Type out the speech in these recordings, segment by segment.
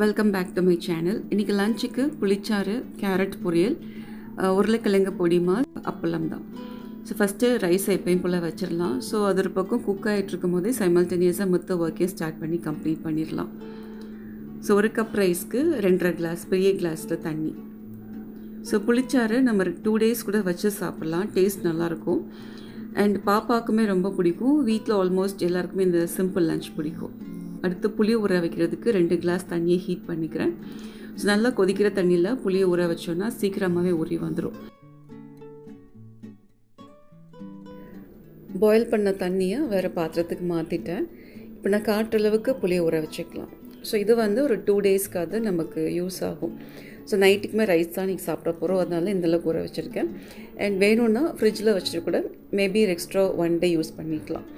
Welcome back to my channel. இன்றைக்கி லஞ்சுக்கு புளிச்சாறு, carrot பொரியல், உருளைக்கிழங்கு பொடிமா, அப்பளம் தான். ஸோ ஃபஸ்ட்டு ரைஸை எப்பயும் போல் வச்சிடலாம். ஸோ அது ஒரு பக்கம் குக் ஆகிட்டு இருக்கும் போதே சைமல்டேனியஸாக மொத்த ஒர்க்கையும் ஸ்டார்ட் பண்ணி கம்ப்ளீட் பண்ணிடலாம். ஸோ ஒரு கப் ரைஸ்க்கு 2.5 கிளாஸ் பெரிய கிளாஸில் தண்ணி. ஸோ புளிச்சாறு நம்ம 2 days கூட வச்சு சாப்பிட்லாம். டேஸ்ட் நல்லாயிருக்கும். அண்ட் பாப்பாவுக்குமே ரொம்ப பிடிக்கும். வீட்டில் ஆல்மோஸ்ட் எல்லாருக்குமே இந்த சிம்பிள் லஞ்ச் பிடிக்கும். அடுத்து புளி ஊற வைக்கிறதுக்கு 2 கிளாஸ் தண்ணியை ஹீட் பண்ணிக்கிறேன். ஸோ நல்லா கொதிக்கிற தண்ணியில் புளியை ஊற வச்சோன்னா சீக்கிரமாகவே ஊறி வந்துடும். பாயில் பண்ண தண்ணியை வேறு பாத்திரத்துக்கு மாற்றிட்டேன். இப்போ நான் காற்றளவுக்கு புளியை ஊற வச்சுக்கலாம். ஸோ இது ஒரு 2 daysக்காவது நமக்கு யூஸ் ஆகும். ஸோ நைட்டுக்குமே ரைஸ் தான் இன்றைக்கி சாப்பிட போகிறோம். அதனால இந்தளவுக்கு ஊற வச்சுருக்கேன். அண்ட் வேணும்னா ஃப்ரிட்ஜில் வச்சுட்டு கூட மேபி எக்ஸ்ட்ரா 1 day யூஸ் பண்ணிக்கலாம்.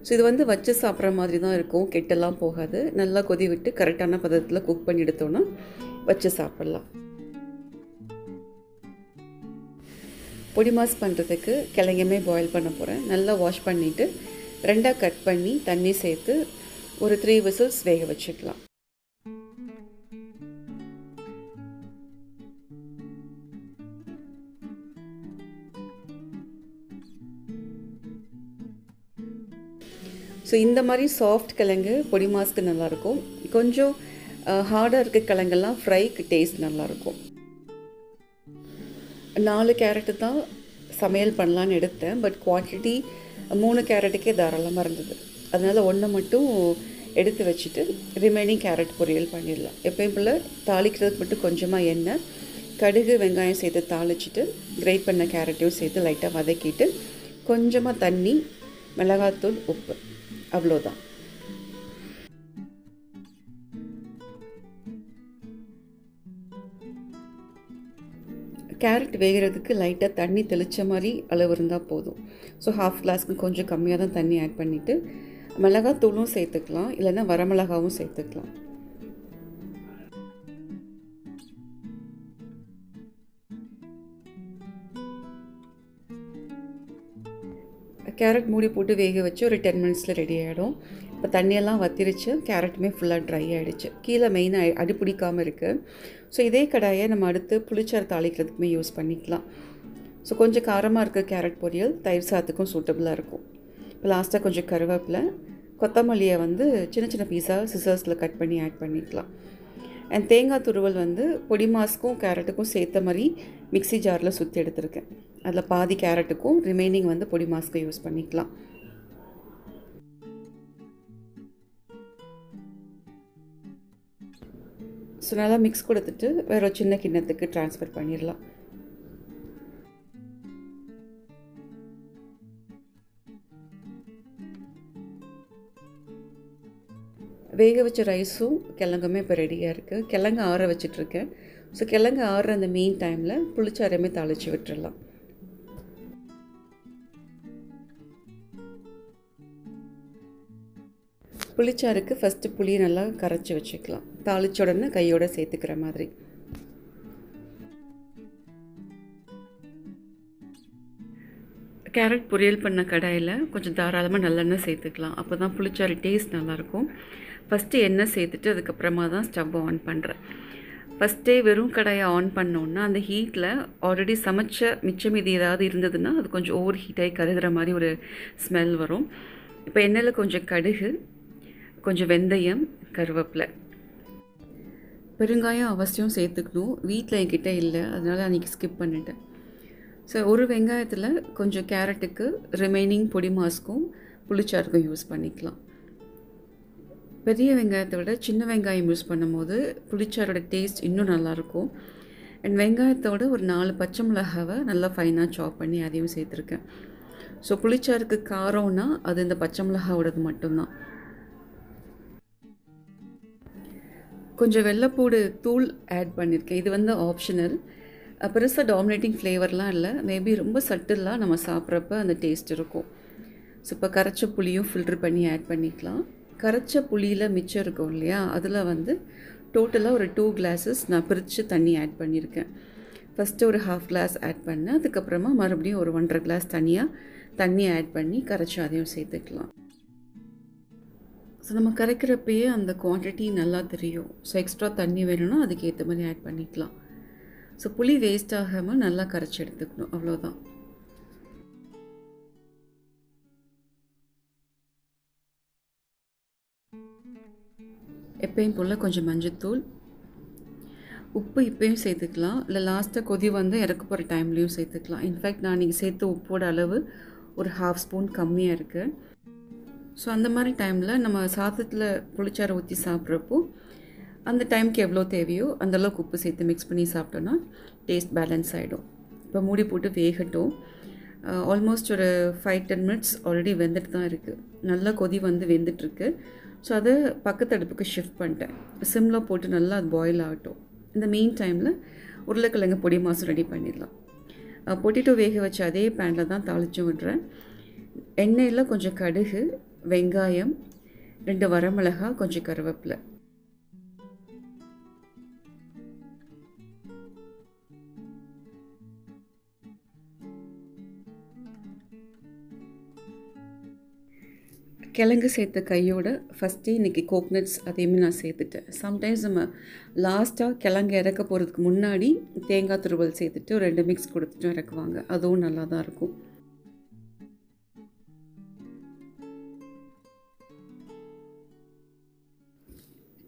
ஸோ இது வச்சு சாப்பிட்ற மாதிரி தான் இருக்கும். கெட்டெல்லாம் போகாது. நல்லா கொதி விட்டு கரெக்டான பதத்தில் குக் பண்ணி எடுத்தோன்னா வச்சு சாப்பிட்லாம். பொடி மாஸ் பண்ணுறதுக்கு கிழங்குமே பாயில் பண்ண போகிறேன். நல்லா வாஷ் பண்ணிவிட்டு 2ஆக கட் பண்ணி தண்ணி சேர்த்து ஒரு 3 whistles வேக வச்சுக்கலாம். ஸோ இந்த மாதிரி சாஃப்ட் கிழங்கு பொடி மாஸ்க்கு நல்லாயிருக்கும். கொஞ்சம் ஹார்டாக இருக்க கிழங்கெல்லாம் ஃப்ரைக்கு டேஸ்ட் நல்லாயிருக்கும். 4 கேரட்டு தான் சமையல் பண்ணலான்னு எடுத்தேன். பட் குவான்டிட்டி 3 கேரட்டுக்கே தாராளமாக இருந்தது. அதனால் 1 மட்டும் எடுத்து வச்சுட்டு ரிமைனிங் கேரட் பொரியல் பண்ணிடலாம். எப்பயும் போல் தாளிக்கிறதுக்கு மட்டும் கொஞ்சமாக எண்ணெய், கடுகு, வெங்காயம் சேர்த்து தாளிச்சிட்டு கிரைட் பண்ண கேரட்டையும் சேர்த்து லைட்டாக வதக்கிட்டு கொஞ்சமாக தண்ணி, மிளகாத்தூள், உப்பு, அவ்வளோதான். கேரட் வேகிறதுக்கு லைட்டாக தண்ணி தெளித்த மாதிரி அளவு இருந்தால் போதும். ஸோ 1/2 கிளாஸ்க்கு கொஞ்சம் கம்மியாக தான் தண்ணி ஆட் பண்ணிவிட்டு மிளகாத்தூளும் சேர்த்துக்கலாம், இல்லைன்னா வரமிளகாவும் சேர்த்துக்கலாம். கேரட் மூடி போட்டு வேக வச்சு ஒரு 10 minutesல ரெடி ஆகிடும். இப்போ தண்ணியெல்லாம் வத்திருச்சு. கேரட்டுமே ஃபுல்லாக ட்ரை ஆகிடுச்சு. கீழே மெயினாக அடி பிடிக்காமல் இருக்குது. ஸோ இதே கடாயை நம்ம அடுத்து புளிச்சாறு தாளிக்கிறதுக்குமே யூஸ் பண்ணிக்கலாம். ஸோ கொஞ்சம் காரமாக இருக்க கேரட் பொரியல் தயிர் சாதத்துக்கும் சூட்டபுளாக இருக்கும். இப்போ லாஸ்ட்டாக கொஞ்சம் கருவேப்பிலை, கொத்தமல்லியை சின்ன சின்ன பீஸாக சிசர்ஸில் கட் பண்ணி ஆட் பண்ணிக்கலாம். அண்ட் தேங்காய் துருவல் பொடி மாஸ்க்கும் கேரட்டுக்கும் சேர்த்த மாதிரி மிக்ஸி ஜாரில் சுற்றி எடுத்துருக்கேன். அதில் பாதி கேரட்டுக்கும் ரிமைனிங் பொடி மாஸ்க்கு யூஸ் பண்ணிக்கலாம். ஸோ நல்லா மிக்ஸ் கொடுத்துட்டு வேறு ஒரு சின்ன கிண்ணத்துக்கு ட்ரான்ஸ்ஃபர் பண்ணிடலாம். வேக வச்ச ரைஸும் கிழங்குமே இப்போ ரெடியாக இருக்குது. கிழங்கு ஆற வச்சிட்ருக்கேன். ஸோ கிழங்கு ஆறுற அந்த மெயின் டைமில் புளிச்சாரையுமே தாளித்து விட்டுடலாம். புளிச்சாருக்கு ஃபஸ்ட்டு புளியை நல்லா கரைச்சி வச்சுக்கலாம். தாளிச்ச உடனே கையோடு சேர்த்துக்கிற மாதிரி. கேரட் பொரியல் பண்ண கடாயில் கொஞ்சம் தாராளமாக நல்லெண்ணெய் சேர்த்துக்கலாம். அப்போ தான் புளிச்சாறு டேஸ்ட் நல்லாயிருக்கும். ஃபஸ்ட்டு எண்ணெய் சேர்த்துட்டு அதுக்கப்புறமா தான் ஸ்டவ் ஆன் பண்ணுறேன். ஃபஸ்ட்டே வெறும் கடாயை ஆன் பண்ணோன்னா அந்த ஹீட்டில் ஆல்ரெடி சமைச்ச மிச்சம் மீதி ஏதாவது இருந்ததுன்னா அது கொஞ்சம் ஓவர் ஹீட்டாகி கருகிற மாதிரி ஒரு ஸ்மெல் வரும். இப்போ எண்ணெயில் கொஞ்சம் கடுகு, கொஞ்சம் வெந்தயம், கருவேப்பிலை, பெருங்காயம் அவசியம் சேர்த்துக்கணும். வீட்டில் என்கிட்ட இல்லை, அதனால் அன்றைக்கி ஸ்கிப் பண்ணிட்டேன். ஸோ ஒரு வெங்காயத்தில் கொஞ்சம் கேரட்டுக்கு, ரிமைனிங் பொடி மாஸ்க்கும் புளிச்சாருக்கும் யூஸ் பண்ணிக்கலாம். பெரிய வெங்காயத்தை விட சின்ன வெங்காயம் யூஸ் பண்ணும்போது புளிச்சாரோட டேஸ்ட் இன்னும் நல்லாயிருக்கும். அண்ட் வெங்காயத்தோட ஒரு 4 பச்சை மிளகாவை நல்லா ஃபைனாக சாப் பண்ணி அதையும் சேர்த்துருக்கேன். ஸோ புளிச்சாருக்கு காரம்னா அது இந்த பச்சை மிளகாவோடது மட்டும்தான். கொஞ்சம் வெள்ளைப்பூடு தூள் ஆட் பண்ணியிருக்கேன். இது ஆப்ஷனல். பெருசாக டாமினேட்டிங் ஃப்ளேவர்லாம் இல்லை. மேபி ரொம்ப சட்டிலாக நம்ம சாப்பிட்றப்ப அந்த டேஸ்ட் இருக்கும். ஸோ இப்போ கரைச்ச புளியும் ஃபில்ட்ரு பண்ணி ஆட் பண்ணிக்கலாம். கரைச்ச புளியில் மிச்சம் இருக்கும் இல்லையா, அதில் டோட்டலாக ஒரு 2 glasses நான் பிரித்து தண்ணி ஆட் பண்ணியிருக்கேன். ஃபஸ்ட்டு ஒரு 1/2 glass ஆட் பண்ணேன். அதுக்கப்புறமா மறுபடியும் ஒரு 1.5 glass தண்ணி ஆட் பண்ணி கரைச்சி அதையும் சேர்த்துக்கலாம். ஸோ நம்ம கரைக்கிறப்பயே அந்த குவான்டிட்டி நல்லா தெரியும். ஸோ எக்ஸ்ட்ரா தண்ணி வேணும்னா அதுக்கு ஏற்ற மாதிரி ஆட் பண்ணிக்கலாம். ஸோ புளி வேஸ்ட் ஆகாமல் நல்லா கரைச்சி எடுத்துக்கணும், அவ்வளோதான். எப்பயும் போல் கொஞ்சம் மஞ்சத்தூள், உப்பு இப்போயும் சேர்த்துக்கலாம், இல்லை லாஸ்ட்டாக கொதி வந்து இறக்க போகிற டைம்லேயும் சேர்த்துக்கலாம். இன்ஃபேக்ட் நான் நீங்கள் சேர்த்த உப்போட அளவு ஒரு 1/2 ஸ்பூன் கம்மியாக இருக்குது. ஸோ அந்த மாதிரி டைமில் நம்ம சாதத்தில் புளிச்சாறு ஊற்றி சாப்பிட்றப்போ அந்த டைமுக்கு எவ்வளோ தேவையோ அந்தளவுக்கு உப்பு சேர்த்து மிக்ஸ் பண்ணி சாப்பிட்டோன்னா டேஸ்ட் பேலன்ஸ் ஆகிடும். இப்போ மூடி போட்டு வேகட்டும். ஆல்மோஸ்ட் ஒரு 5-10 மினிட்ஸ் ஆல்ரெடி வெந்துட்டு தான் இருக்குது. நல்லா கொதி வந்து வெந்துட்டுருக்கு. ஸோ அதை பக்கத்து அடுப்புக்கு ஷிஃப்ட் பண்ணிட்டேன். சிம்மில் போட்டு நல்லா அது பாயில் ஆகட்டும். இந்த மெயின் டைமில் உருளைக்கிழங்கு பொடி மாசு ரெடி பண்ணிடலாம். பொட்டேட்டோ வேக வச்ச அதே பேனில் தான் தாளித்து விடுறேன். எண்ணெயில் கொஞ்சம் கடுகு, வெங்காயம், 2 வரமிளகாய், கொஞ்சம் கருவேப்பிலை. கிழங்கு சேர்த்த கையோட ஃபஸ்ட்டே இன்றைக்கி கோக்னட்ஸ் அதையுமே நான் சேர்த்துட்டேன். சம்டைம்ஸ் நம்ம லாஸ்ட்டாக கிழங்கு இறக்க போகிறதுக்கு முன்னாடி தேங்காய் துருவல் சேர்த்துட்டு ஒரு 2 மிக்ஸ் கொடுத்துட்டு இறக்குவாங்க. அதுவும் நல்லா தான் இருக்கும்.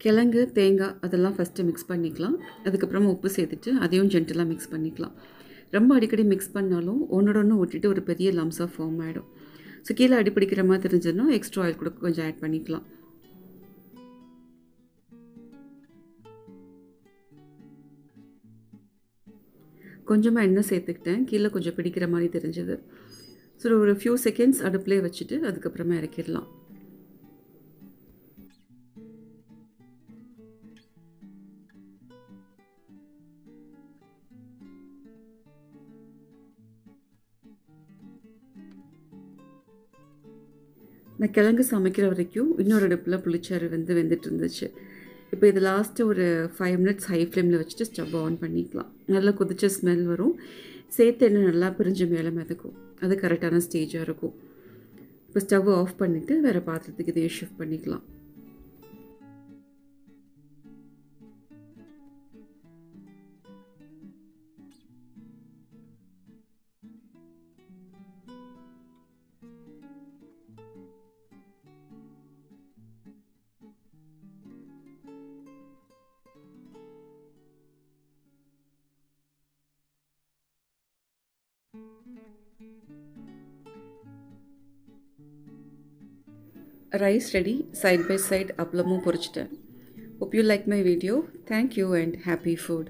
கிழங்கு, தேங்காய் அதெல்லாம் ஃபஸ்ட்டு மிக்ஸ் பண்ணிக்கலாம். அதுக்கப்புறமா உப்பு சேர்த்துட்டு அதையும் ஜென்டலாக மிக்ஸ் பண்ணிக்கலாம். ரொம்ப அடிக்கடி மிக்ஸ் பண்ணாலும் ஒன்றோட ஒன்று ஒட்டிட்டு ஒரு பெரிய லம்ஸாக ஃபார்ம் ஆகிடும். ஸோ கீழே அடிப்பிடிக்கிற மாதிரி தெரிஞ்சதுன்னா எக்ஸ்ட்ரா ஆயில் கூட கொஞ்சம் ஆட் பண்ணிக்கலாம். கொஞ்சமாக எண்ணெய் சேர்த்துக்கிட்டேன், கீழே கொஞ்சம் பிடிக்கிற மாதிரி தெரிஞ்சது. ஸோ ஒரு ஃபியூ செகண்ட்ஸ் அடுப்புலேயே வச்சுட்டு அதுக்கப்புறமா இறக்கிடலாம். நான் கிழங்கு சமைக்கிற வரைக்கும் இன்னொரு அடுப்பில் புளிச்சாறு வெந்துட்டு இருந்துச்சு. இப்போ இது லாஸ்ட்டு ஒரு 5 மினிட்ஸ் ஹை ஃப்ளேமில் வச்சுட்டு ஸ்டவ் ஆன் பண்ணிக்கலாம். நல்லா கொதிச்ச ஸ்மெல் வரும். சேர்த்து எண்ணெய் நல்லா பிரிஞ்சு மேலே மிதக்கும். அது கரெக்டான ஸ்டேஜாக இருக்கும். இப்போ ஸ்டவ் ஆஃப் பண்ணிவிட்டு வேறு பாத்திரத்துக்கு இதையே ஷிஃப்ட் பண்ணிக்கலாம். Rice ready, side by side appalamu porichiten. Hope you like my video. Thank you and happy food.